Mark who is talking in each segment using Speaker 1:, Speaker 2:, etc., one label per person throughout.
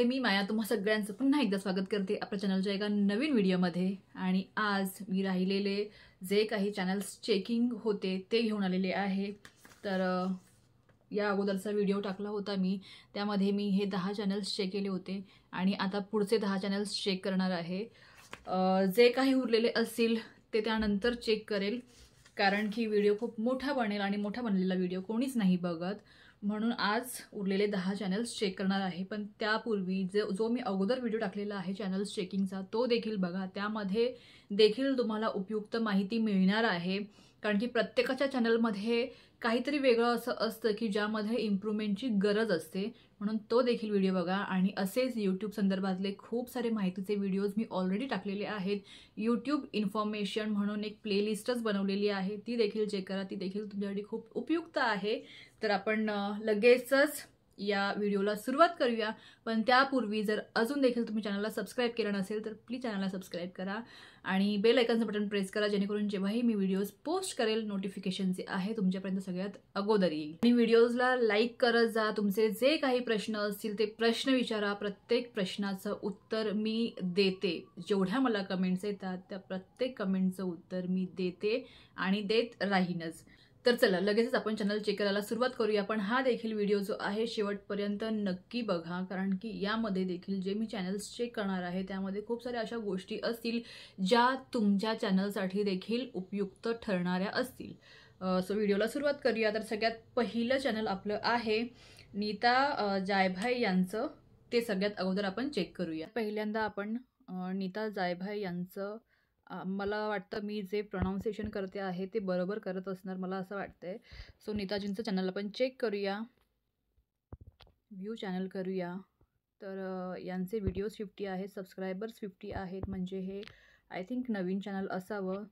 Speaker 1: मी माया तुम्हा सगळ्यांचं पुन्हा एकदा स्वागत करते आपल्या चॅनलच्या एका नवीन व्हिडिओमध्ये। आणि आज मी राहिलेले जे काही चॅनल्स चेकिंग होते ते घेऊन आलेले आहे। तर या अगोदरचा व्हिडिओ टाकला होता मी, त्यामध्ये मी हे 10 चॅनल्स चेक केले होते आणि आता पुढचे 10 चॅनल्स चेक करणार आहे। जे काही उरलेले असतील ते त्यानंतर चेक करेल, कारण की व्हिडिओ खूप मोठा बनेल आणि मोठा बनलेला व्हिडिओ कोणीच नाही बघत, म्हणून आज उरलेले 10 चॅनल्स चेक करणार आहे। पण त्यापूर्वी जो मी अगोदर व्हिडिओ टाकलेला आहे चॅनल्स चेकिंगचा तो देखील बघा, त्यामध्ये देखील तुम्हाला उपयुक्त माहिती मिळणार आहे। कारण की प्रत्येकाच्या चॅनलमध्ये काहीतरी वेगळं असं असतं की ज्यामध्ये इम्प्रूव्हमेंटची गरज असते, म्हणून तो देखील व्हिडिओ बघा। आणि असेच यूट्यूब संदर्भातले खूप सारे माहितीचे व्हिडिओज मी ऑलरेडी टाकलेले आहेत। यूट्यूब इन्फॉर्मेशन म्हणून एक प्लेलिस्टच बनवलेली आहे, ती देखील चेक करा, ती देखील तुमच्यासाठी खूप उपयुक्त आहे। तर आपण लगेचच या व्हिडिओला सुरुवात करूया। पण त्यापूर्वी जर अजून देखील तुम्ही चॅनलला सबस्क्राईब केलं नसेल तर प्लीज चॅनलला सबस्क्राईब करा आणि बेल आयकॉनचं बटन प्रेस करा, जेणेकरून जेव्हाही मी व्हिडिओज पोस्ट करेल नोटिफिकेशन जे आहे तुमच्यापर्यंत सगळ्यात अगोदर येईल। आणि व्हिडिओजला लाईक करत जा, तुमचे जे काही प्रश्न असतील ते प्रश्न विचारा, प्रत्येक प्रश्नाचं उत्तर मी देते। जेवढ्या मला कमेंट्स येतात त्या प्रत्येक कमेंटचं उत्तर मी देते आणि देत राहीनच। तर चला लगेचच आपण चॅनल चेक करायला सुरुवात करूया। पण हा देखील व्हिडिओ जो आहे शेवटपर्यंत नक्की बघा, कारण की यामध्ये देखील जे मी चॅनल्स चेक करणार आहे त्यामध्ये खूप साऱ्या अशा गोष्टी असतील ज्या तुमच्या चॅनलसाठी देखील उपयुक्त ठरणाऱ्या असतील। सो व्हिडिओला सुरुवात करूया। तर सगळ्यात पहिलं चॅनल आपलं आहे नीता जायभाई यांचं, ते सगळ्यात अगोदर आपण चेक करूया। पहिल्यांदा आपण नीता जायभाई यांचं, मला वाटतं मी जे प्रोनाऊन्सिएशन करते आहे ते बरोबर करत असणार, मला असं वाटतंय। सो नीताजींचं चॅनल आपण चेक करूया, व्ह्यू चॅनल करूया। तर यांचे व्हिडिओज 50 आहेत, सबस्क्रायबर्स 50 आहेत, म्हणजे हे आय थिंक नवीन चॅनल असावं।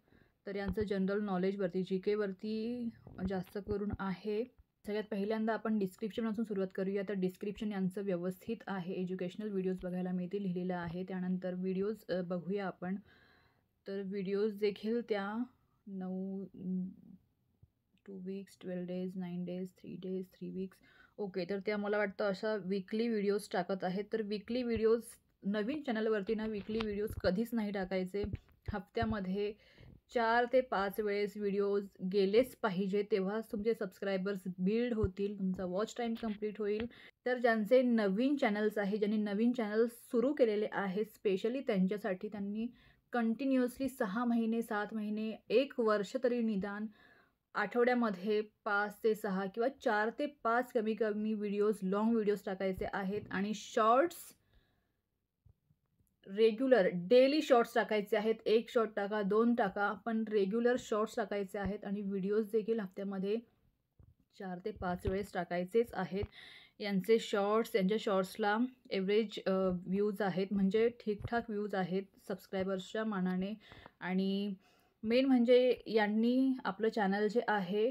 Speaker 1: तर यांचं जनरल नॉलेजवरती GK वरती जास्त करून आहे। सगळ्यात पहिल्यांदा आपण डिस्क्रिप्शनपासून सुरुवात करूया। तर डिस्क्रिप्शन यांचं व्यवस्थित आहे, एज्युकेशनल व्हिडिओज बघायला मिळतील लिहिलेलं आहे। त्यानंतर व्हिडिओज बघूया आपण। तर व्हिडिओज देखील त्या 2 weeks, 12 days, 9 days, 3 days, 3 weeks, okay. तर त्या मला वाटतं अशा वीकली व्हिडिओज टाकत आहेत। तर वीकली व्हिडिओज नवीन चॅनलवरती ना वीकली व्हिडिओज कधीच नाही टाकायचे। हफ्त्यामध्ये 4 ते 5 वेळेस व्हिडिओज गेलेच पाहिजे, तेव्हाच तुमचे सबस्क्रायबर्स बिल्ड होतील, तुमचा वॉच टाईम कंप्लीट होईल। तर ज्यांचे नवीन चॅनल्स आहे, ज्यांनी नवीन चॅनल्स सुरू केलेले आहेत, स्पेशली त्यांच्यासाठी त्यांनी कंटिन्युअसली 6 महिने, 7 महिने, 1 वर्ष तरी निदान आठवड्यामध्ये 5 ते 6 किंवा 4 ते 5 कमी कमी व्हिडिओज, लॉंग व्हिडिओज टाकायचे आहेत। आणि शॉर्ट्स रेग्युलर डेली शॉर्ट्स टाकायचे आहेत। 1 शॉर्ट टाका, 2 टाका, पण रेग्युलर शॉर्ट्स टाकायचे आहेत। आणि व्हिडिओज देखील हफ्त्यामध्ये 4 ते 5 वेळेस टाकायचेच आहेत। यांचे शॉर्ट्स, यांच्या शॉर्ट्सला एव्हरेज व्ह्यूज आहेत, म्हणजे ठीकठाक व्ह्यूज आहेत सबस्क्रायबर्सच्या मानाने। आणि मेन म्हणजे यांनी आपलं चॅनल जे आहे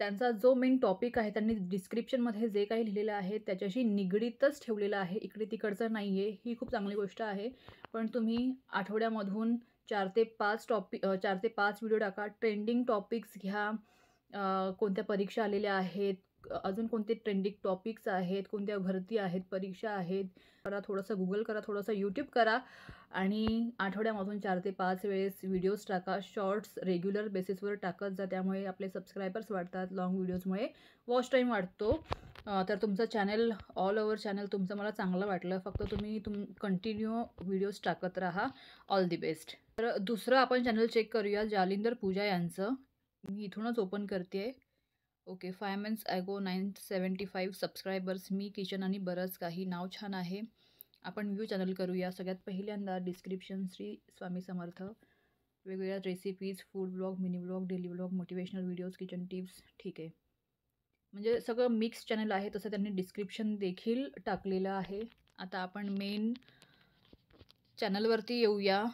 Speaker 1: त्यांचा जो मेन टॉपिक आहे त्यांनी डिस्क्रिप्शनमध्ये जे काही लिहिलेलं आहे त्याच्याशी निगडीतच ठेवलेलं आहे, इकडे तिकडचं नाही आहे। ही खूप चांगली गोष्ट आहे। पण तुम्ही आठवड्यामधून 4 ते 5 व्हिडिओ टाका, ट्रेंडिंग टॉपिक्स घ्या, कोणत्या परीक्षा आलेल्या आहेत, अजून कोणते ट्रेंडिंग टॉपिक्स आहेत, कोणत्या भरती आहेत, परीक्षा आहेत, करा, थोडंसं गुगल करा, थोडंसं यूट्यूब करा आणि आठवड्यामधून 4 ते 5 वेळेस व्हिडिओज टाका। शॉर्ट्स रेग्युलर बेसिसवर टाकत जा, त्यामुळे आपले सबस्क्रायबर्स वाढतात, लॉंग व्हिडिओजमुळे वॉच टाईम वाढतो। तर तुमचं चॅनल, ऑल ओव्हर चॅनल तुमचं मला चांगलं वाटलं, फक्त तुम्ही कंटिन्यू व्हिडिओज टाकत राहा। All the best. तर दुसरं आपण चॅनल चेक करूया, जालिंदर पूजा यांचं, मी इथूनच ओपन करते। ओके, 5 मंथ्स ॲगो 975 सबस्क्रायबर्स, मी किचन आणि बरंच काही, नाव छान आहे। आपण व्ह्यू चॅनल करूया। सगळ्यात पहिल्यांदा डिस्क्रिप्शन श्री स्वामी समर्थ, वेगवेगळ्या recipes, food blog, mini blog, daily blog, motivational videos, kitchen tips, ठीक आहे, म्हणजे सगळं मिक्स चॅनल आहे, तसं त्यांनी डिस्क्रिप्शन देखील टाकलेलं आहे। आता आपण मेन चॅनलवरती येऊया।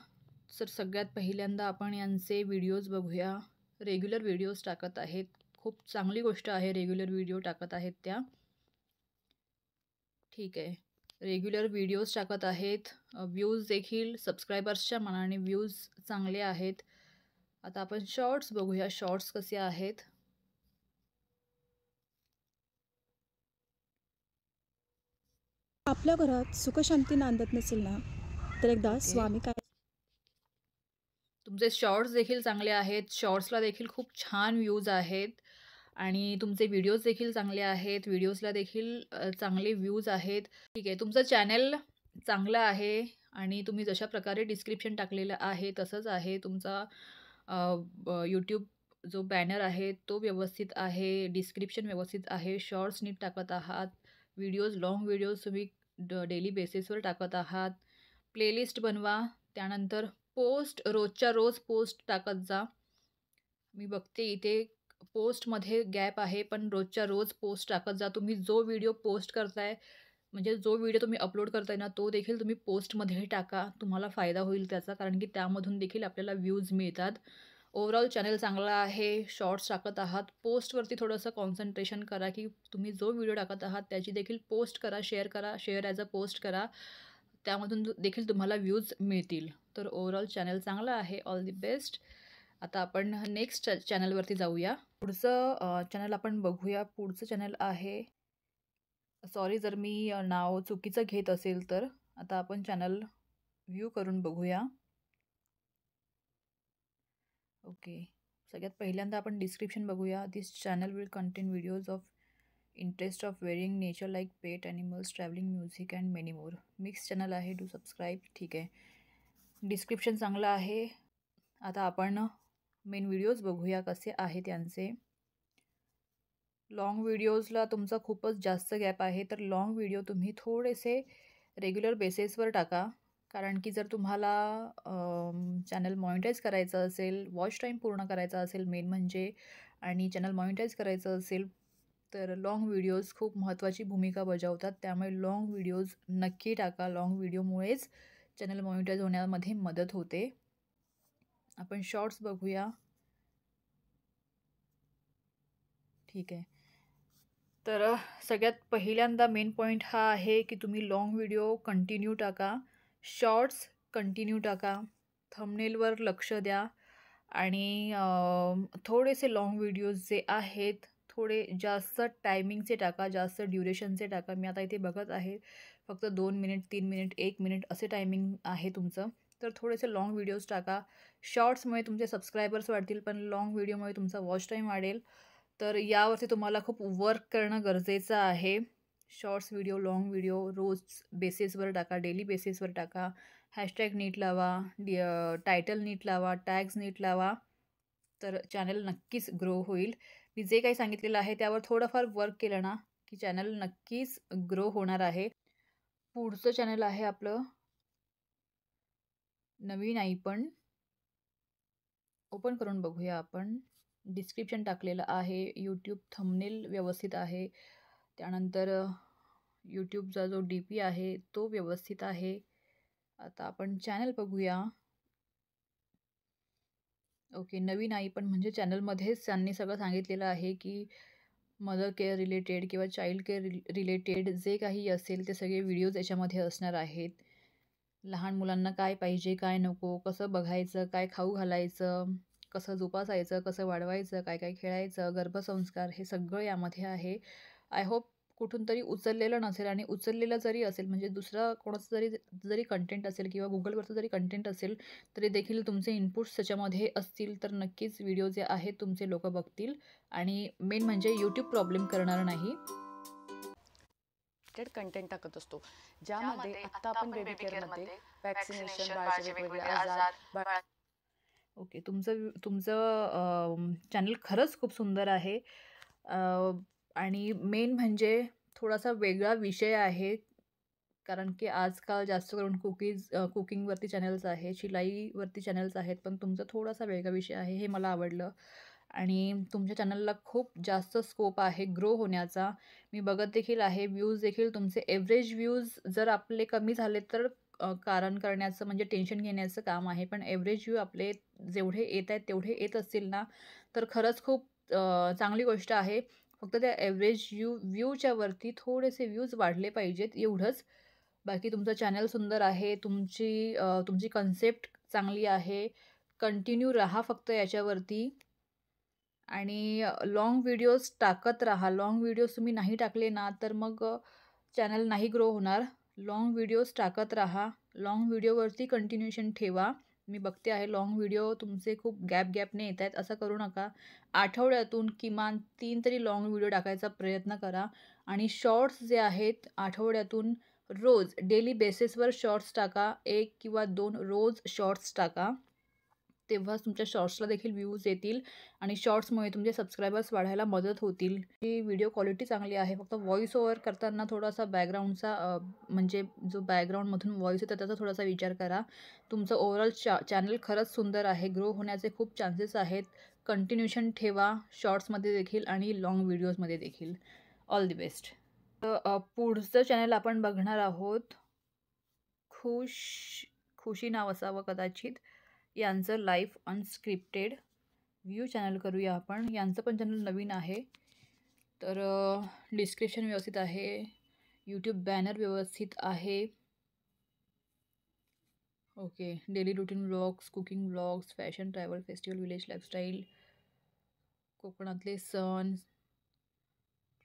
Speaker 1: तर सगळ्यात पहिल्यांदा आपण यांचे व्हिडिओज बघूया। रेग्युलर व्हिडिओज टाकत आहेत, खूप चांगली गोष्ट आहे, रेग्युलर व्हिडिओ टाकत आहेत त्या, ठीक आहे, रेग्युलर व्हिडिओज टाकत आहेत। व्ह्यूज देखील सबस्क्रायबर्सच्या मानाने व्ह्यूज चांगले आहेत। आता आपण शॉर्ट्स बघूया, शॉर्ट्स कसे आहेत।
Speaker 2: आपल्या घरात सुखशांती नांदत नसेल ना, तर एकदा
Speaker 1: ओके.
Speaker 2: स्वामी काय
Speaker 1: तुमचे शॉर्ट्स देखील चांगले आहेत. शॉर्ट्सला देखील खूप छान व्ह्यूज आहेत आणि तुमचे व्हिडिओज देखील चांगले आहेत. व्हिडिओजला देखील चांगले व्ह्यूज आहेत. ठीक आहे. तुमचं चॅनल चांगलं आहे आणि तुम्ही जशा प्रकारे डिस्क्रिप्शन टाकलेलं आहे तसंच आहे. तुमचा यूट्यूब जो बॅनर आहे तो व्यवस्थित आहे. डिस्क्रिप्शन व्यवस्थित आहे. शॉर्ट्स नीट टाकत आहात. व्हिडिओज, लाँग व्हिडिओज तुम्ही डेली बेसिसवर टाकत आहात. प्लेलिस्ट बनवा. त्यानंतर पोस्ट रोजच्या रोज पोस्ट टाकत जा. मी बघते इथे पोस्टमध्ये गॅप आहे, पण रोजच्या रोज पोस्ट टाकत जा. तुम्ही जो व्हिडिओ पोस्ट करताय, म्हणजे जो व्हिडिओ तुम्ही अपलोड करताय ना, तो देखील तुम्ही पोस्टमध्ये टाका. तुम्हाला फायदा होईल त्याचा, कारण की त्यामधून देखील आपल्याला व्ह्यूज मिळतात. ओव्हरऑल चॅनल चांगला आहे. शॉर्ट्स टाकत आहात. पोस्टवरती थोडंसं कॉन्सन्ट्रेशन करा, की तुम्ही जो व्हिडिओ टाकत आहात त्याची देखील पोस्ट करा, शेअर करा. शेअर ॲज अ पोस्ट करा. त्यामधून देखील तुम्हाला व्ह्यूज मिळतील. तर ओव्हरऑल चॅनल चांगला आहे. All the best. आता आपण नेक्स्ट चॅनलवरती जाऊया. पुढचं चॅनल आपण बघूया. पुढचं चॅनल आहे, सॉरी जर मी नाव चुकीचं घेत असेल तर. आता आपण चॅनल व्ह्यू करून बघूया. ओके. सगळ्यात पहिल्यांदा आपण डिस्क्रिप्शन बघूया. This channel will contain videos of interest of varying nature like pet animals, travelling, music and many more. Mix channel आहे. Do subscribe. ठीक आहे. डिस्क्रिप्शन चांगलं आहे. आता आपण मेन व्हिडिओज बघूया कसे आहे त्यांचे. लाँग व्हिडिओजला तुमचा खूपच जास्त गॅप आहे, तर लाँग व्हिडिओ तुम्ही थोडेसे रेग्युलर बेसिसवर टाका. कारण की जर तुम्हाला चॅनल मॉनिटाईज करायचं असेल, वॉच टाईम पूर्ण करायचा असेल मेन म्हणजे, आणि चॅनल मॉनिटाईज करायचं असेल, तर लाँग व्हिडिओज खूप महत्त्वाची भूमिका बजावतात. त्यामुळे लाँग व्हिडिओज नक्की टाका. लाँग व्हिडिओमुळेच चॅनल मॉनिटाईज होण्यामध्ये मदत होते. आपण शॉर्ट्स बघूया. ठीक आहे. तर सगळ्यात पहिल्यांदा मेन पॉईंट हा आहे की तुम्ही लाँग व्हिडिओ कंटिन्यू टाका. शॉर्ट्स कंटिन्यू टाका. थंबनेलवर लक्ष द्या आणि थोडेसे लाँग व्हिडिओज जे आहेत थोडे जास्त टायमिंगचे टाका, जास्त ड्युरेशनचे टाका. मी आता इथे बघत आहे फक्त 2 मिनिट, 3 मिनिट, 1 मिनिट असे टायमिंग आहे तुमचं. तर थोडेसे लाँग व्हिडिओज टाका. शॉर्ट्समुळे तुमचे सबस्क्रायबर्स वाढतील, पण लाँग व्हिडिओमुळे तुमचा वॉच टाईम वाढेल. तर यावरती तुम्हाला खूप वर्क करणं गरजेचं आहे. शॉर्ट्स व्हिडिओ, लाँग व्हिडिओ रोज बेसिसवर टाका, डेली बेसिसवर टाका. हॅशटॅग नीट लावा, टायटल नीट लावा, टॅग्स नीट लावा. तर चॅनल नक्कीच ग्रो होईल. मी जे काही सांगितलेलं आहे त्यावर थोडंफार वर्क केलं ना, की चॅनल नक्कीच ग्रो होणार आहे. पुढचं चॅनल आहे आपलं नवीन आई पण. ओपन करून बघूया आपण. डिस्क्रिप्शन टाकलेलं आहे. यूट्यूब थंबनेल व्यवस्थित आहे. त्यानंतर यूट्यूबचा जो DP आहे तो व्यवस्थित आहे. आता आपण चॅनल बघूया. ओके. नवीन आई पण म्हणजे चॅनलमध्येच त्यांनी सगळं सांगितलेलं आहे की मदर केअर रिलेटेड किंवा चाइल्ड केअर रिलेटेड जे काही असेल ते सगळे व्हिडिओज याच्यामध्ये असणार आहेत. लहान मुलांना काय पाहिजे, काय नको, कसं बघायचं, काय खाऊ घालायचं, कसं जोपासायचं, कसं वाढवायचं, काय काय खेळायचं, गर्भसंस्कार, हे सगळं यामध्ये आहे. आय होप कुठून तरी उचललेलं नसेल, आणि उचललेलं जरी असेल म्हणजे दुसरा कोणाचं जरी जरी कंटेंट असेल किंवा गुगलवरचं जरी कंटेंट असेल तरी देखील तुमचे इनपुट्स त्याच्यामध्ये असतील तर नक्कीच व्हिडिओ जे आहेत तुमचे लोकं बघतील आणि मेन म्हणजे यूट्यूब प्रॉब्लेम करणार नाही.
Speaker 3: कंटेंट टाकत असतो, ज्यामध्ये आत्ता आपण बेबी केअरमध्ये वॅक्सिनेशन, बाळाचे वेगवेगळे आजार,
Speaker 1: ओके. तुमचं तुमचं चॅनल खरंच खूप सुंदर आहे. आणि मेन म्हणजे थोडासा वेगळा विषय आहे. कारण की आजकाल जास्त करून कुकिंगवरती चॅनल्स आहे, शिलाईवरती चॅनल्स आहेत, पण तुमचा थोडासा वेगळा विषय आहे, हे मला आवडलं. आणि तुमच्या चॅनलला खूप जास्त स्कोप आहे ग्रो होण्याचा. मी बघत देखील आहे, व्ह्यूज देखील तुमचे एव्हरेज व्ह्यूज जर आपले कमी झाले तर कारण करण्याचं म्हणजे टेन्शन घेण्याचं काम आहे. पण एव्हरेज व्ह्यू आपले जेवढे येत आहेत तेवढे येत असतील ना, तर खरंच खूप चांगली गोष्ट आहे. फक्त त्या एव्हरेज व्ह्यूच्या वरती थोडेसे व्ह्यूज वाढले पाहिजेत एवढंच. बाकी तुमचं चॅनल सुंदर आहे. तुमची कन्सेप्ट चांगली आहे. कंटिन्यू राहा फक्त याच्यावरती आणि लाँग व्हिडिओज टाकत राहा. लाँग व्हिडिओज तुम्ही नाही टाकले ना, तर मग चॅनल नाही ग्रो होणार. लाँग व्हिडिओज टाकत राहा. लाँग व्हिडिओवरती कंटिन्यूशन ठेवा. मी बघते आहे लाँग व्हिडिओ तुमचे खूप गॅपने येत आहेत. असं करू नका. आठवड्यातून किमान 3 तरी लाँग व्हिडिओ टाकायचा प्रयत्न करा. आणि शॉर्ट्स जे आहेत आठवड्यातून रोज डेली बेसिसवर शॉर्ट्स टाका. 1 किंवा 2 रोज शॉर्ट्स टाका. तेव्हाच तुमच्या शॉर्ट्सला देखील व्ह्यूज येतील आणि शॉर्ट्समुळे तुमचे सबस्क्रायबर्स वाढायला मदत होतील. ही व्हिडिओ क्वालिटी चांगली आहे. फक्त व्हॉईस ओव्हर करताना थोडासा बॅकग्राऊंडचा म्हणजे जो बॅकग्राऊंडमधून व्हॉईस येतो त्याचा थोडासा विचार करा. तुमचं ओव्हरऑल चॅनल खरंच सुंदर आहे. ग्रो होण्याचे खूप चान्सेस आहेत. कंटिन्यूशन ठेवा शॉर्ट्समध्ये देखील आणि लाँग व्हिडिओजमध्ये देखील. All the best. पुढचं चॅनल आपण बघणार आहोत. खुशी नाव असावं कदाचित. यांचं लाईफ अनस्क्रिप्टेड व्ह्यू चॅनल करूया आपण. यांचं पण चॅनल नवीन आहे. तर डिस्क्रिप्शन व्यवस्थित आहे. यूट्यूब बॅनर व्यवस्थित आहे. Okay. Daily routine vlogs, cooking vlogs, fashion, travel, festival, village lifestyle, कोकणातले सण,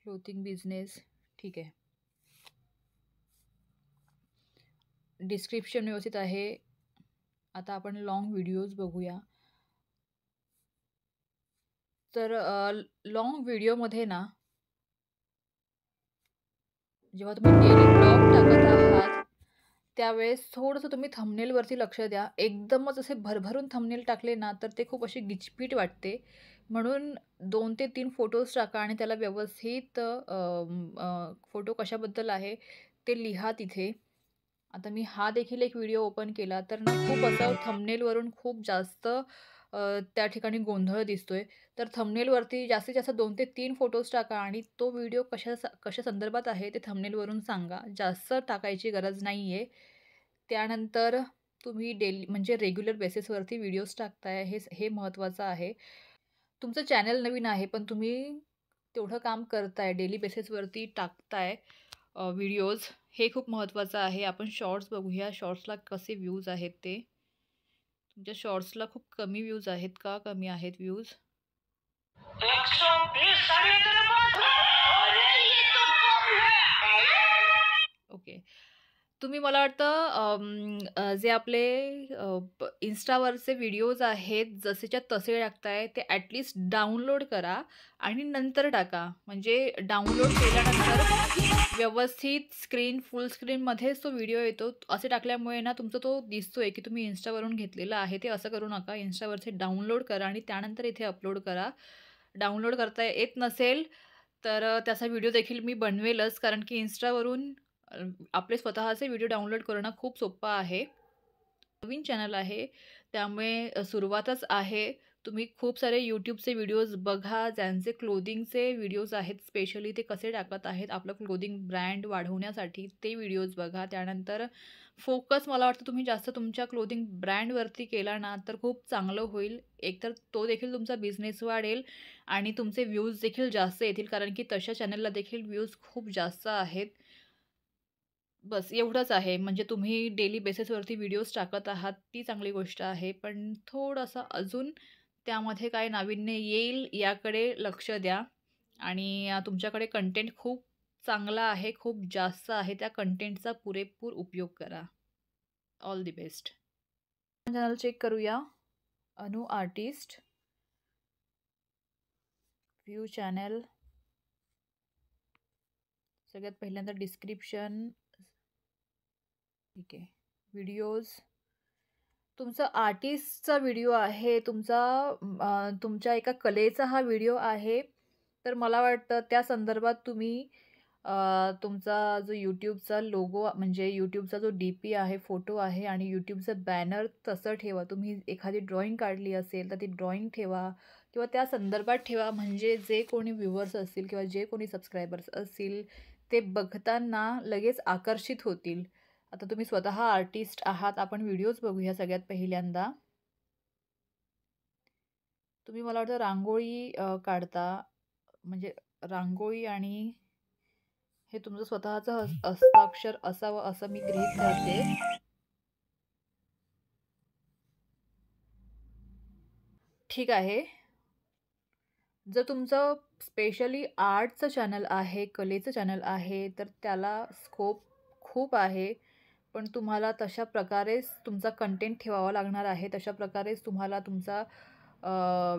Speaker 1: क्लोथिंग बिझनेस. ठीक आहे. डिस्क्रिप्शन व्यवस्थित आहे. आता आपण लाँग व्हिडिओज बघूया. तर लाँग व्हिडिओमध्ये ना जेव्हा तुम्ही डेली ब्लॉग टाकत आहात त्यावेळेस थोडंसं तुम्ही थंबनेलवरती लक्ष द्या. एकदमच असे भरभरून थंबनेल टाकले ना तर ते खूप अशी गिचपीट वाटते. म्हणून 2 ते 3 फोटोज टाका आणि त्याला व्यवस्थित फोटो कशाबद्दल आहे ते लिहा तिथे. आता मी हा देखील एक व्हिडिओ ओपन केला तर ना खूप असं थंबनेलवरून खूप जास्त त्या ठिकाणी गोंधळ दिसतोय. तर थंबनेलवरती जास्तीत जास्त 2 ते 3 फोटोज टाका आणि तो व्हिडिओ कशा संदर्भात आहे ते थंबनेलवरून सांगा. जास्त टाकायची गरज नाही आहे. त्यानंतर तुम्ही डेली म्हणजे रेग्युलर बेसिसवरती व्हिडिओज टाकताय हे महत्त्वाचं आहे. तुमचं चॅनल नवीन आहे पण तुम्ही तेवढं काम करताय, डेली बेसिसवरती टाकताय व्हिडिओज. हे खूप महत्त्वाचं आहे. आपण शॉर्ट्स बघूया. शॉर्ट्सला कसे व्ह्यूज आहेत ते. तुमच्या शॉर्ट्सला खूप कमी व्ह्यूज आहेत का? कमी आहेत व्ह्यूज.
Speaker 4: 120 सारे तेरे पास है। अरे ये तो कम है।
Speaker 1: ओके. तुम्ही मला वाटतं जे आपले इन्स्टावरचे व्हिडिओज आहेत जसेच्या तसे टाकताय ते ॲटलीस्ट डाउनलोड करा आणि नंतर टाका. म्हणजे डाउनलोड केल्यानंतर व्यवस्थित फुल स्क्रीनमध्येच तो व्हिडिओ येतो. असे टाकल्यामुळे ना तुमचा तो दिसतोय की तुम्ही इन्स्टावरून घेतलेला आहे. ते असं करू नका. इन्स्टावरचे डाउनलोड करा आणि त्यानंतर इथे अपलोड करा. डाउनलोड करता येत नसेल तर त्याचा व्हिडिओ देखील मी बनवेलच. कारण की इन्स्टावरून आपले स्वतःचे व्हिडिओ डाउनलोड करणं खूप सोपं आहे. नवीन चॅनल आहे त्यामुळे सुरुवातच आहे. तुम्ही खूप सारे यूट्यूबचे व्हिडिओज बघा ज्यांचे क्लोथिंगचे व्हिडिओज आहेत. स्पेशली ते कसे टाकत आहेत आपलं क्लोथिंग ब्रँड वाढवण्यासाठी ते व्हिडिओज बघा. त्यानंतर फोकस मला वाटतं तुम्ही जास्त तुमच्या क्लोथिंग ब्रँडवरती केला ना तर खूप चांगलं होईल. एकतर तो देखील तुमचा बिझनेस वाढेल आणि तुमचे व्ह्यूज देखील जास्त येतील. कारण की तशा चॅनलला देखील व्ह्यूज खूप जास्त आहेत. बस एवढंच आहे. म्हणजे तुम्ही डेली बेसिसवरती व्हिडिओज टाकत आहात ती चांगली गोष्ट आहे. पण थोडंसं अजून त्यामध्ये काय नाविन्य येईल याकडे लक्ष द्या आणि तुमच्याकडे कंटेंट खूप चांगला आहे, खूप जास्त आहे. त्या कंटेंटचा पुरेपूर उपयोग करा. All the best. Channel check करूया. Anu artist view channel. सगळ्यात पहिल्यांदा डिस्क्रिप्शन. ठीक आहे. व्हिडिओज. तुमचा आर्टिस्टचा व्हिडिओ आहे. तुमच्या एका कलेचा हा व्हिडिओ आहे. तर मला वाटतं त्या संदर्भात तुम्ही तुमचा जो यूट्यूबचा लोगो म्हणजे यूट्यूबचा जो DP आहे, फोटो आहे आणि यूट्यूबचं बॅनर तसं ठेवा. तुम्ही एखादी ड्रॉइंग काढली असेल तर ती ड्रॉइंग ठेवा किंवा त्या संदर्भात ठेवा. म्हणजे जे कोणी व्ह्यूवर्स असतील किंवा जे कोणी सबस्क्रायबर्स असतील ते बघताना लगेच आकर्षित होतील. आता तुम्ही स्वतः आर्टिस्ट आहात. आपण व्हिडिओज बघूया सगळ्यात पहिल्यांदा. तुम्ही मला वाटतं रांगोळी काढता. म्हणजे रांगोळी आणि हे तुमचं स्वतःचं हस्ताक्षर असावं असं मी गृहीत धरते. ठीक आहे. जर तुमचं स्पेशली आर्टचं चॅनल आहे, कलेचं चॅनल आहे तर त्याला स्कोप खूप आहे, पण तुम्हाला तशा प्रकारेच तुमचा कंटेंट ठेवावा लागणार आहे. तशा प्रकारेच तुम्हाला तुमचा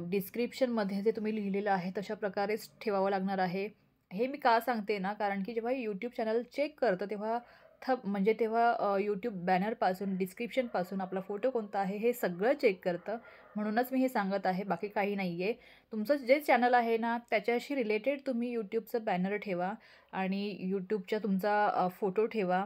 Speaker 1: डिस्क्रिप्शनमध्ये जे तुम्ही लिहिलेलं आहे तशा प्रकारेच ठेवावं लागणार आहे. हे मी का सांगते ना, कारण की जेव्हा यूट्यूब चॅनल चेक करतं तेव्हा म्हणजे तेव्हा यूट्यूब बॅनरपासून, डिस्क्रिप्शनपासून आपला फोटो कोणता आहे हे सगळं चेक करतं. म्हणूनच मी हे सांगत आहे, बाकी काही नाही आहे. तुमचं जे चॅनल आहे ना त्याच्याशी रिलेटेड तुम्ही यूट्यूबचं बॅनर ठेवा आणि यूट्यूबच्या तुमचा फोटो ठेवा.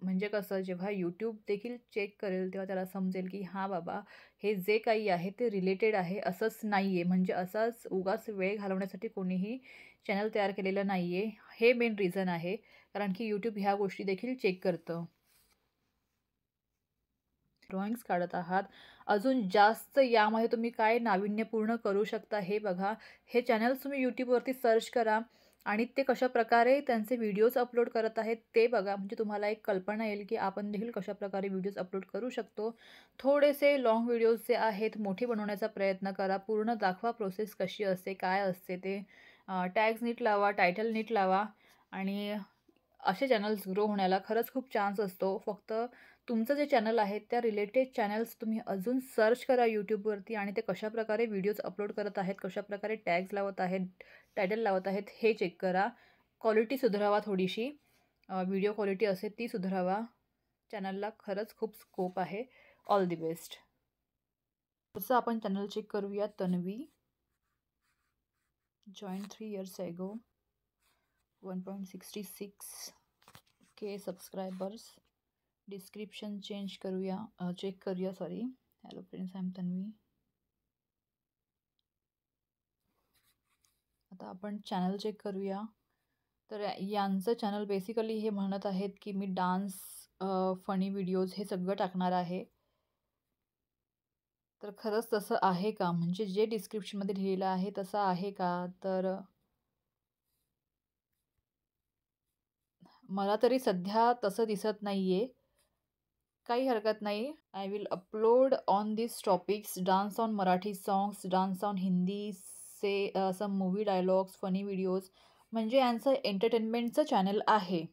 Speaker 1: म्हणजे कसं, जेव्हा यूट्यूब देखील चेक करेल तेव्हा त्याला समजेल की हां बाबा, हे जे काही आहे ते रिलेटेड आहे, असंच नाही आहे. म्हणजे असाच उगाच वेळ घालवण्यासाठी कोणीही चॅनल तयार केलेलं नाही आहे. हे मेन रिझन आहे, कारण की यूट्यूब ह्या गोष्टी देखील चेक करतं. ड्रॉइंग्स काढत आहात, अजून जास्त यामध्ये तुम्ही काय नाविन्यपूर्ण करू शकता हे बघा. हे चॅनल्स तुम्ही यूट्यूबवरती सर्च करा आणि ते कशाप्रकारे त्यांचे व्हिडिओज अपलोड करत आहेत ते बघा. म्हणजे तुम्हाला एक कल्पना येईल की आपण देखील कशाप्रकारे व्हिडिओज अपलोड करू शकतो. थोडेसे लाँग व्हिडिओज जे आहेत मोठे बनवण्याचा प्रयत्न करा. पूर्ण दाखवा प्रोसेस कशी असते, काय असते ते. टॅग्स नीट लावा, टायटल नीट लावा आणि असे चॅनल्स ग्रो होण्याला खरंच खूप चान्स असतो. फक्त तुमचं जे चॅनल आहे त्या रिलेटेड चॅनल्स तुम्ही अजून सर्च करा यूट्यूबवरती आणि ते कशाप्रकारे व्हिडिओज अपलोड करत आहेत, कशाप्रकारे टॅग्स लावत आहेत, टायटल लावत आहेत हे चेक करा. क्वालिटी सुधारावा थोडीशी. व्हिडिओ क्वालिटी असेल ती सुधारावा. चॅनलला खरंच खूप स्कोप आहे. All the best. तसं आपण चॅनल चेक करूया. Tanvi join 3 years ago, 1.66K subscribers. Description change करूया, चेक करूया. Sorry. Hello friends, I am Tanvi. आता आपण चॅनल चेक करूया. तर यांचं चॅनल बेसिकली हे म्हणत आहेत की मी डान्स, फनी व्हिडिओज हे सगळं टाकणार आहे. तर खरंच तसं आहे का? म्हणजे जे डिस्क्रिप्शनमध्ये लिहिलेलं आहे तसं आहे का? तर मला तरी सध्या तसं दिसत नाही आहे. काही हरकत नाही. I will upload on this topics. Dance on Marathi songs, dance on Hindi some movie dialogues, funny videos. म्हणजे यांचं एंटरटेनमेंटचं चॅनल आहे.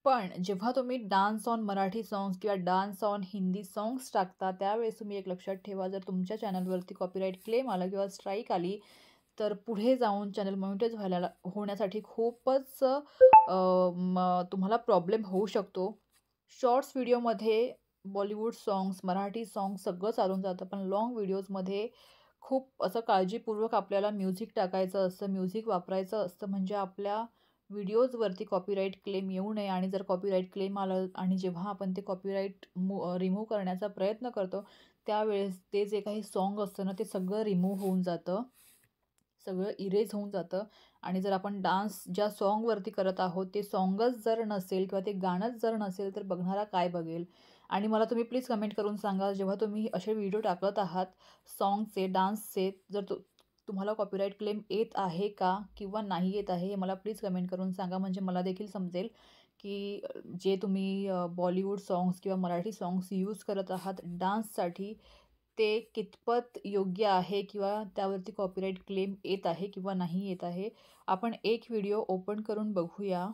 Speaker 1: पण जेव्हा तुम्ही डान्स ऑन मराठी सॉन्ग्स किंवा डान्स ऑन हिंदी सॉन्ग्स टाकता त्यावेळेस तुम्ही एक लक्षात ठेवा, जर तुमच्या चॅनलवरती कॉपीराईट क्लेम आला किंवा स्ट्राईक आली तर पुढे जाऊन चॅनल मॉनिटाईज होण्यासाठी खूपच तुम्हाला प्रॉब्लेम होऊ शकतो. शॉर्ट्स व्हिडिओमध्ये बॉलिवूड सॉन्ग्स, मराठी सॉन्ग्स सगळं चालून जातं, पण लाँग व्हिडिओजमध्ये खूप असं काळजीपूर्वक आपल्याला म्युझिक टाकायचं असतं, म्युझिक वापरायचं असतं. म्हणजे आपल्या व्हिडिओजवरती कॉपीराईट क्लेम येऊ नये. आणि जर कॉपीराईट क्लेम आलं आणि जेव्हा आपण ते कॉपीराईट रिमूव्ह करण्याचा प्रयत्न करतो त्यावेळेस ते जे काही सॉन्ग असतं ना ते सगळं रिमूव्ह होऊन जातं, सगळं इरेज होऊन जातं. आणि जर आपण डान्स ज्या सॉन्गवरती करत आहोत ते सॉन्गच जर नसेल किंवा ते गाणंच जर नसेल तर बघणारा काय बघेल. आणि मला तुम्ही प्लीज कमेंट करून सांगा, जेव्हा तुम्ही असे व्हिडिओ टाकत आहात सॉन्गचे, डान्सचे, जर तुम्हाला कॉपीराईट क्लेम येत आहे का किंवा नाही येत आहे हे मला प्लीज कमेंट करून सांगा. म्हणजे मला देखील समजेल की जे तुम्ही बॉलिवूड सॉन्ग्स किंवा मराठी सॉन्ग्स यूज करत आहात डान्ससाठी ते कितपत योग्य आहे किंवा त्यावरती कॉपीराईट क्लेम येत आहे किंवा नाही येत आहे. आपण एक व्हिडिओ ओपन करून बघूया.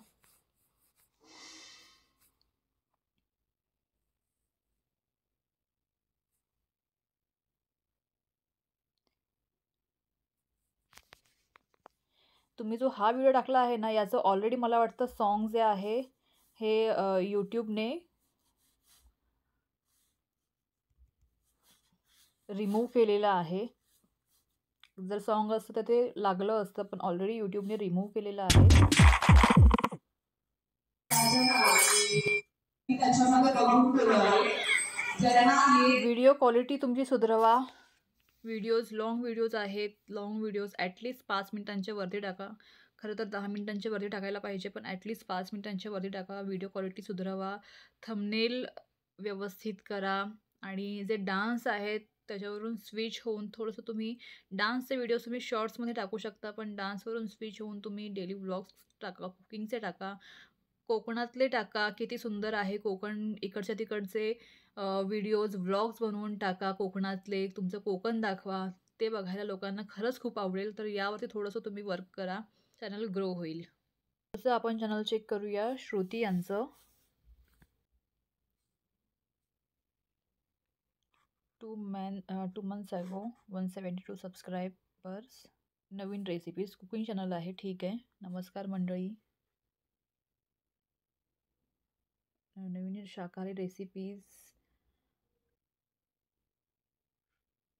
Speaker 1: तुम्ही जो हा व्हिडिओ टाकला आहे ना याचं ऑलरेडी मला वाटतं सॉन्ग जे आहे हे यूट्यूबने रिमूव्ह केलेलं आहे. जर सॉन्ग असतं तर ते लागलं असतं, पण ऑलरेडी यूट्यूबने रिमूव्ह केलेलं आहे. व्हिडिओ क्वालिटी तुमची सुधारवा. व्हिडिओज लाँग व्हिडिओज आहेत, लाँग व्हिडिओज ॲटलीस्ट 5 मिनिटांच्या वरती टाका. खरं तर 10 मिनिटांच्या वरती टाकायला पाहिजे, पण ॲटलीस्ट 5 मिनिटांच्या वरती टाका. व्हिडिओ क्वालिटी सुधारावा, थंबनेल व्यवस्थित करा आणि जे डान्स आहेत त्याच्यावरून स्विच होऊन थोडंसं तुम्ही डान्सचे व्हिडिओज तुम्ही शॉर्ट्समध्ये टाकू शकता, पण डान्सवरून स्विच होऊन तुम्ही डेली व्लॉग्स टाका, कुकिंगचे टाका, कोकणातले टाका. किती सुंदर आहे कोकण, इकडच्या तिकडचे व्हिडिओज, व्लॉग्स बनवून टाका कोकणातले. तुमचं कोकण दाखवा. ते बघायला लोकांना खरंच खूप आवडेल. तर यावरती थोडंसं तुम्ही वर्क करा, चॅनल ग्रो होईल. तसं आपण चॅनल चेक करूया. श्रुती यांचं 2 months ago 172 सबस्क्रायबर्स. नवीन रेसिपीज कुकिंग चॅनल आहे. ठीक आहे. नमस्कार मंडळी. नवीन शाकाहारी रेसिपीज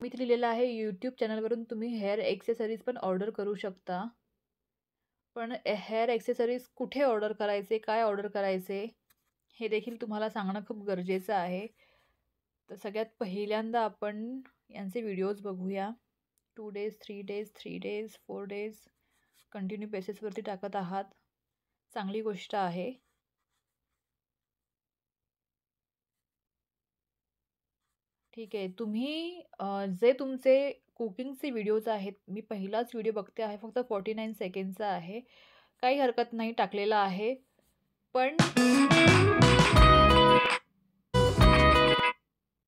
Speaker 1: मी इथे लिहिलेलं आहे यूट्यूब चॅनलवरून तुम्ही हेअर एक्सेसरीज पण ऑर्डर करू शकता. पण हेअर एक्सेसरीज कुठे ऑर्डर करायचे, काय ऑर्डर करायचे हे देखील तुम्हाला सांगणं खूप गरजेचं आहे. तर सगळ्यात पहिल्यांदा आपण यांचे व्हिडिओज बघूया. 2 days 3 days 3 days 4 days continue बेसिसवरती टाकत आहात. चांगली गोष्ट आहे. ठीक आहे. तुम्ही जे तुमचे कुकिंगचे व्हिडिओज आहेत, मी पहिलाच व्हिडिओ बघते आहे, फक्त 49 सेकंडचा आहे. काही हरकत नाही, टाकलेला आहे. पण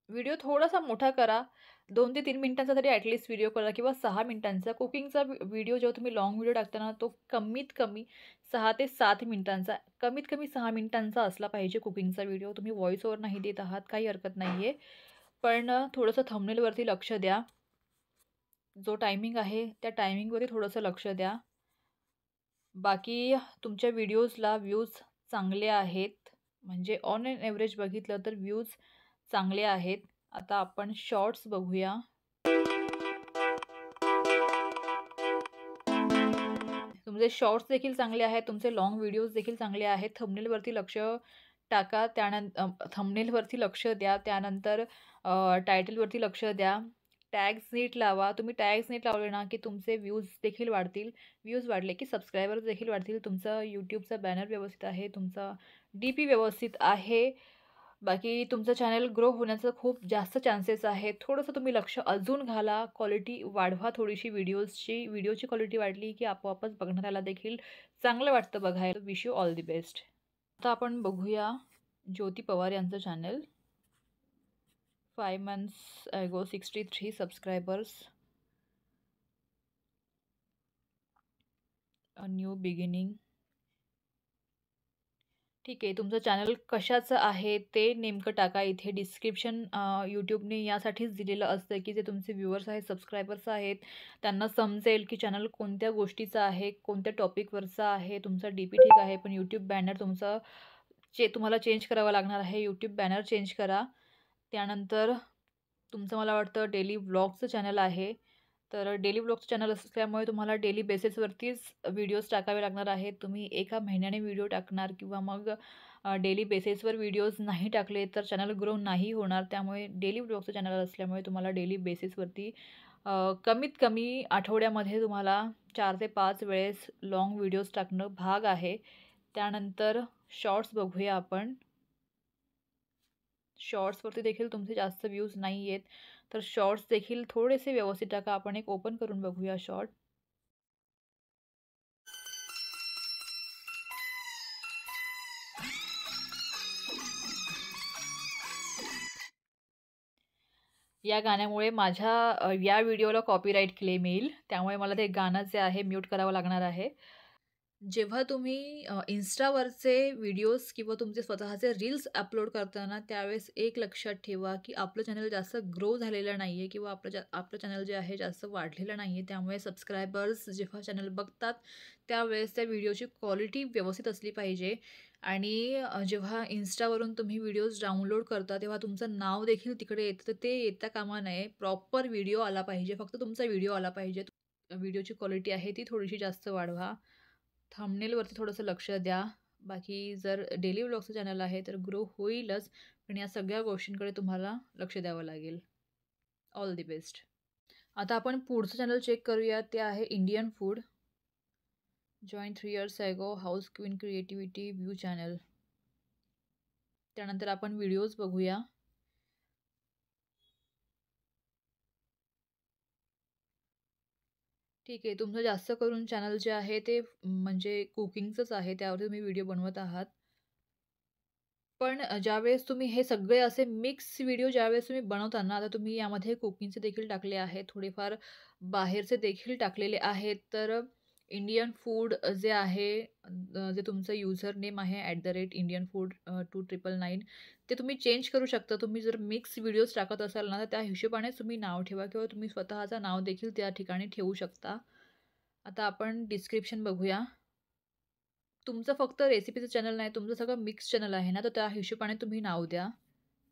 Speaker 1: व्हिडिओ थोडासा मोठा करा. 2 ते 3 मिनिटांचा तरी ॲटलीस्ट व्हिडिओ करा किंवा 6 मिनिटांचा. कुकिंगचा व्हिडिओ जेव्हा तुम्ही लाँग व्हिडिओ टाकता ना, तो कमीत कमी 6 ते 7 मिनिटांचा, कमीत कमी 6 मिनिटांचा असला पाहिजे कुकिंगचा व्हिडिओ. तुम्ही व्हॉईस ओव्हर नाही देत आहात, काही हरकत नाही आहे. पण थोडंसं थंबनेलवरती लक्ष द्या. जो टायमिंग आहे त्या टायमिंगवरती थोडंसं लक्ष द्या. बाकी तुमच्या व्हिडिओजला व्ह्यूज चांगले आहेत. म्हणजे ऑन एन ॲव्हरेज बघितलं तर व्ह्यूज चांगले आहेत. आता आपण शॉर्ट्स बघूया. तुमचे शॉर्ट्स देखील चांगले आहेत, तुमचे लाँग व्हिडिओज देखील चांगले आहेत. थंबनेलवरती लक्ष टाका, थंबनेलवरती लक्ष द्या. त्यानंतर टायटलवरती लक्ष द्या. टॅग्स नीट लावा. तुम्ही टॅग्स नीट लावले ना की तुमचे व्ह्यूज देखील वाढतील. व्ह्यूज वाढले की सबस्क्रायबर्स देखील वाढतील. तुमचं यूट्यूबचा बॅनर व्यवस्थित आहे, तुमचा DP व्यवस्थित आहे. बाकी तुमचं चॅनल ग्रो होण्याचं खूप जास्त चान्सेस आहेत. थोडंसं तुम्ही लक्ष अजून घाला, क्वालिटी वाढवा थोडीशी व्हिडिओची क्वालिटी वाढली की आपोआपच बघणाऱ्याला देखील चांगलं वाटतं बघायला. Wish you all the best. आता आपण बघूया ज्योती पवार यांचं channel. 5 months ago 63 subscribers. A new beginning. ठीक आहे. तुमचं चॅनल कशाचं आहे ते नेमकं टाका इथे. डिस्क्रिप्शन यूट्यूबने यासाठीच दिलेलं असतं की जे तुमचे व्ह्यूअर्स आहेत, सबस्क्रायबर्स आहेत, त्यांना समजेल की चॅनल कोणत्या गोष्टीचं आहे, कोणत्या टॉपिकवरचं आहे. तुमचा DP ठीक आहे, पण यूट्यूब बॅनर तुमचं तुम्हाला चेंज करावं लागणार आहे. यूट्यूब बॅनर चेंज करा. त्यानंतर तुमचं मला वाटतं डेली व्लॉगचं चॅनल आहे. तर डेली व्लॉगचं चॅनल असल्यामुळे तुम्हाला डेली बेसिसवरतीच व्हिडिओज टाकावे लागणार आहेत. तुम्ही एका महिन्याने व्हिडिओ टाकणार किंवा मग डेली बेसिसवर व्हिडिओज नाही टाकले तर चॅनल ग्रो नाही होणार. त्यामुळे डेली व्लॉगचं चॅनल असल्यामुळे तुम्हाला डेली बेसिसवरती कमीत कमी आठवड्यामध्ये तुम्हाला 4 ते 5 वेळेस लाँग व्हिडिओज टाकणं भाग आहे. त्यानंतर शॉर्ट्स बघूया आपण. शॉर्ट्सवरती देखील तुमचे जास्त व्ह्यूज नाही आहेत, तर शॉर्ट्स देखील थोडेसे व्यवस्थित टाका. आपण एक ओपन करून बघूया शॉर्ट. या गाण्यामुळे माझ्या या व्हिडिओला कॉपीराईट क्लेम येईल. त्यामुळे मला ते गाणं जे आहे म्यूट करावं लागणार आहे. जेव्हा तुम्ही इन्स्टावरचे व्हिडिओज किंवा तुमचे स्वतःचे रील्स अपलोड करताना त्यावेळेस एक लक्षात ठेवा की आपलं चॅनल जास्त ग्रो झालेलं नाही आहे किंवा आपलं चॅनल जे आहे जास्त वाढलेलं नाही आहे. त्यामुळे सबस्क्रायबर्स जेव्हा चॅनल बघतात त्यावेळेस त्या व्हिडिओची क्वालिटी व्यवस्थित असली पाहिजे. आणि जेव्हा इन्स्टावरून तुम्ही व्हिडिओज डाउनलोड करता तेव्हा तुमचं नाव देखील तिकडे येतं. तर ते येता कामा नये. प्रॉपर व्हिडिओ आला पाहिजे. फक्त तुमचा व्हिडिओ आला पाहिजे. व्हिडिओची क्वालिटी आहे ती थोडीशी जास्त वाढवा. थंबनेलवरती थोडंसं लक्ष द्या. बाकी जर डेली व्लॉगचं चॅनल आहे तर ग्रो होईलच, पण या सगळ्या गोष्टींकडे तुम्हाला लक्ष द्यावं लागेल. All the best. आता आपण पुढचं चॅनल चेक करूया. ते आहे Indian food. Join 3 years ago house queen creativity view channel. त्यानंतर आपण व्हिडिओज बघूया. ठीक आहे. तुमचं जास्त करून चॅनल जे आहे ते म्हणजे कुकिंगचंच आहे. त्यावरती तुम्ही व्हिडिओ बनवत आहात. पण ज्यावेळेस तुम्ही हे सगळे असे मिक्स व्हिडिओ ज्यावेळेस तुम्ही बनवता ना, आता तुम्ही यामध्ये कुकिंगचे देखील टाकले आहेत, थोडेफार बाहेरचे देखील टाकलेले आहेत. तर इंडियन फूड जे आहे, जे तुमचं युजर नेम आहे @indianfood2999 ते तुम्ही चेंज करू शकता. तुम्ही जर मिक्स व्हिडिओज टाकत असाल ना, तर त्या हिशोबाने तुम्ही नाव ठेवा किंवा तुम्ही स्वतःचं नाव देखील त्या ठिकाणी ठेवू शकता. आता आपण डिस्क्रिप्शन बघूया. तुमचं फक्त रेसिपीचं चॅनल नाही, तुमचं सगळं मिक्स चॅनल आहे ना, तर त्या हिशोबाने तुम्ही नाव द्या.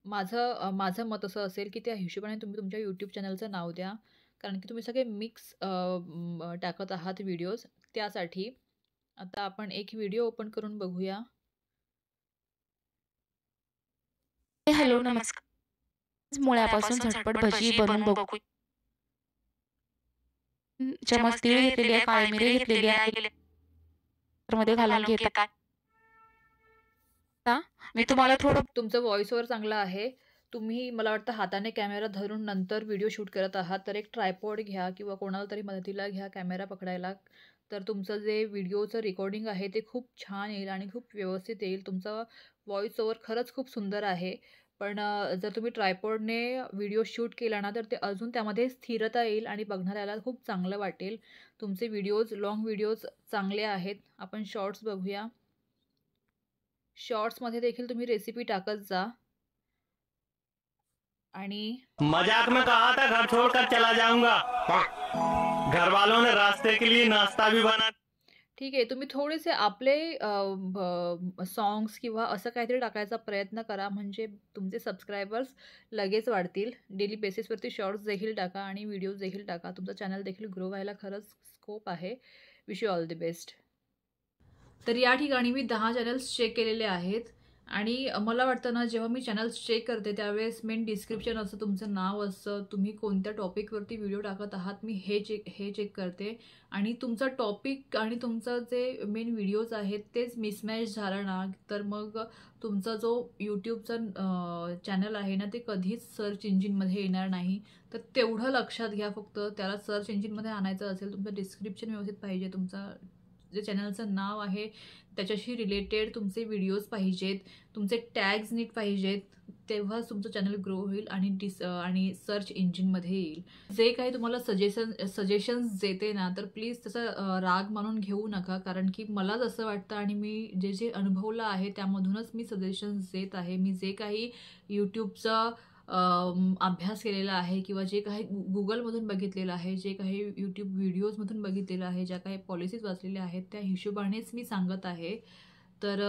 Speaker 1: माझं मत असं असेल, की त्या हिशोबाने तुम्ही तुमच्या यूट्यूब चॅनलचं नाव द्या. कारण की तुम्ही सगळे मिक्स टाकत आहात व्हिडिओज, त्यासाठी. आता आपण एक व्हिडिओ ओपन करून बघूया.
Speaker 5: हॅलो नमस्कार. मुळ्यापासून झटपट भजी बनवून बघू. चमच तीळ घेतलेली आहे, काळी मिरी घेतलेली आहे, मध्ये घालून घेत आहे. मी तुम्हाला थोडं
Speaker 1: तुमचं व्हॉइस ओव्हर चांगला आहे. तुम्ही मला वाटतं हाताने कॅमेरा धरून नंतर व्हिडिओ शूट करत आहात, तर एक ट्रायपॉड घ्या किंवा कोणाला तरी मदतीला घ्या कॅमेरा पकडायला. तर तुमचं जे व्हिडिओचं रेकॉर्डिंग आहे ते खूप छान येईल आणि खूप व्यवस्थित येईल. तुमचा व्हॉइस ओव्हर खरंच खूप सुंदर आहे. पण जर तुम्ही ट्रायपॉडने व्हिडिओ शूट केला ना, तर ते अजून त्यामध्ये स्थिरता येईल आणि बघणाऱ्याला खूप चांगलं वाटेल. तुमचे व्हिडिओज, लाँग व्हिडिओज चांगले आहेत. आपण शॉर्ट्स बघूया. शॉर्ट्समध्ये देखील तुम्ही रेसिपी टाकत जा. आणि
Speaker 6: मजाक में कहा था घर छोड़कर चला जाऊंगा, घर वालों ने रास्ते के लिए नाश्ता भी बना.
Speaker 1: ठीक आहे, तुम्ही थोडेसे आपले सॉन्ग्स किंवा असं काहीतरी टाकायचा प्रयत्न करा, म्हणजे तुमचे सबस्क्रायबर्स लगेच वाढतील. डेली बेसिसवरती शॉर्ट्स देखील टाका आणि व्हिडिओज देखील टाका. तुमचं चॅनल देखील ग्रो व्हायला खरंच स्कोप आहे. Wish you all the best. तर या ठिकाणी मी 10 चॅनल्स चेक केलेले आहेत आणि मला वाटतं ना, जेव्हा मी चॅनल्स चेक करते त्यावेळेस मेन डिस्क्रिप्शन असतं, तुमचं नाव असतं, तुम्ही कोणत्या टॉपिकवरती व्हिडिओ टाकत आहात मी हे चेक करते. आणि तुमचा टॉपिक आणि तुमचं जे मेन व्हिडिओज आहेत तेच मिसमॅच झालं ना, तर मग तुमचा जो यूट्यूबचा चॅनल आहे ना, ते कधीच सर्च इंजिनमध्ये येणार नाही. तर तेवढं लक्षात घ्या. फक्त त्याला सर्च इंजिनमध्ये आणायचं असेल, तुमचं डिस्क्रिप्शन व्यवस्थित पाहिजे, तुमचा जे चॅनलचं नाव आहे त्याच्याशी रिलेटेड तुमचे व्हिडिओज पाहिजेत, तुमचे टॅग्स नीट पाहिजेत, तेव्हाच तुमचं चॅनल ग्रो होईल आणि सर्च इंजिनमध्ये येईल. जे काही तुम्हाला सजेशन्स देते ना, तर प्लीज त्याचा राग मानून घेऊ नका, कारण की मला जसं वाटतं आणि मी जे अनुभवलं आहे त्यामधूनच मी सजेशन्स देत आहे. मी जे काही यूट्यूबचा अभ्यास केलेला आहे किंवा जे काही गुगलमधून बघितलेलं आहे, जे काही यूट्यूब व्हिडिओजमधून बघितलेलं आहे, ज्या काही पॉलिसीज वाचलेल्या आहेत त्या हिशोबानेच मी सांगत आहे. तर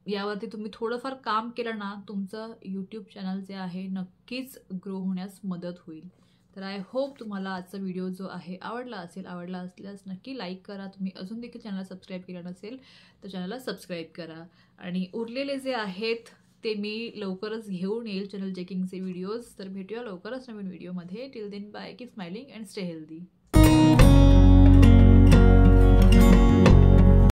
Speaker 1: यावरती तुम्ही थोडंफार काम केलं ना, तुमचं यूट्यूब चॅनल जे आहे नक्कीच ग्रो होण्यास मदत होईल. तर आय होप तुम्हाला आजचा व्हिडिओ जो आहे आवडला असेल. आवडला असल्यास नक्की लाईक करा. तुम्ही अजून देखील चॅनलला सबस्क्राईब केलं नसेल तर चॅनलला सबस्क्राईब करा. आणि उरलेले जे आहेत ते मी लवकरच घेऊन येईल चॅनल चेकिंगचे व्हिडिओज. तर भेटूया लवकरच नवीन व्हिडिओमध्ये. Till then bye, keep smiling and stay healthy.